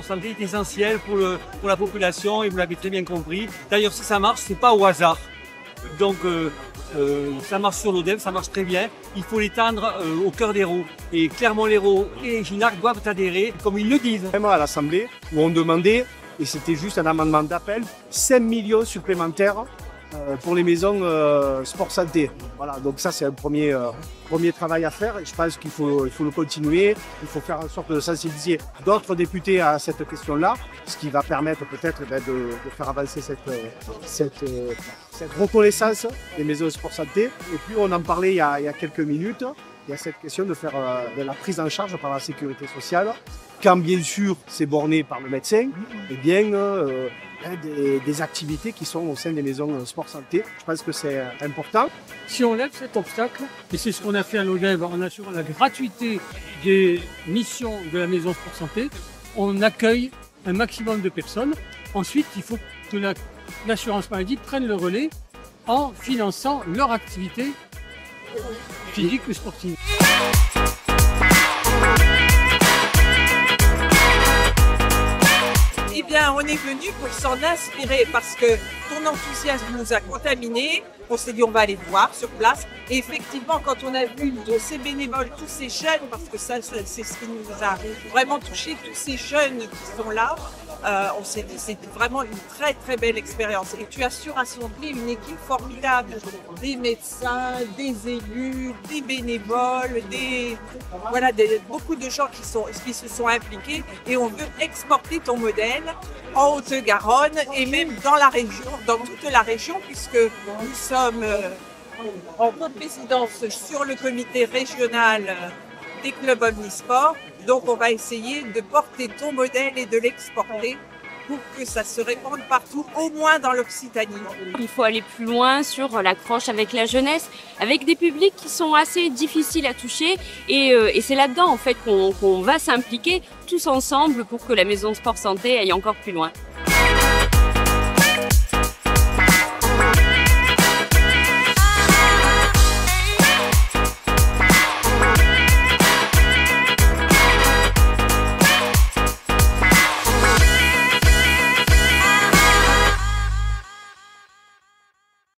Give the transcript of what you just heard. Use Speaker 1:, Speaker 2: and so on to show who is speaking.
Speaker 1: sport santé est essentielle pour la population et vous l'avez très bien compris. D'ailleurs, si ça marche, c'est pas au hasard. Donc, ça marche sur l'Odem, ça marche très bien. Il faut l'étendre au cœur d'Hérault. Et Clermont-Lérault et Ginac doivent adhérer, comme ils le disent.
Speaker 2: Vraiment à l'Assemblée, où on demandait, et c'était juste un amendement d'appel, 5 millions supplémentaires pour les maisons sport santé. Voilà, donc ça c'est un premier travail à faire et je pense qu'il faut le continuer. Il faut faire en sorte de sensibiliser d'autres députés à cette question-là, ce qui va permettre peut-être de faire avancer cette reconnaissance des maisons de sport santé. Et puis on en parlait il y a quelques minutes, il y a cette question de faire de la prise en charge par la sécurité sociale. Quand bien sûr c'est borné par le médecin, eh bien des activités qui sont au sein des maisons sport santé. Je pense que c'est important.
Speaker 3: Si on lève cet obstacle, et c'est ce qu'on a fait à l'ODEV en assurant la gratuité des missions de la maison sport santé, on accueille un maximum de personnes. Ensuite, il faut que l'assurance maladie prenne le relais en finançant leur activité physique ou sportive.
Speaker 4: Eh bien, on est venu pour s'en inspirer parce que ton enthousiasme nous a contaminés. On s'est dit on va aller voir sur place. Et effectivement, quand on a vu de ces bénévoles, tous ces jeunes, parce que ça c'est ce qui nous a vraiment touché, tous ces jeunes qui sont là, on s'est dit c'est vraiment une très très belle expérience. Et tu as su rassembler une équipe formidable, des médecins, des élus, des bénévoles, beaucoup de gens qui se sont impliqués. Et on veut exporter ton modèle en Haute-Garonne et même dans la région, dans toute la région, puisque nous sommes en coprésidence sur le comité régional des clubs omnisports. Donc on va essayer de porter ton modèle et de l'exporter pour que ça se répande partout, au moins dans l'Occitanie.
Speaker 5: Il faut aller plus loin sur l'accroche avec la jeunesse, avec des publics qui sont assez difficiles à toucher et c'est là-dedans en fait qu'on va s'impliquer tous ensemble pour que la maison sport santé aille encore plus loin.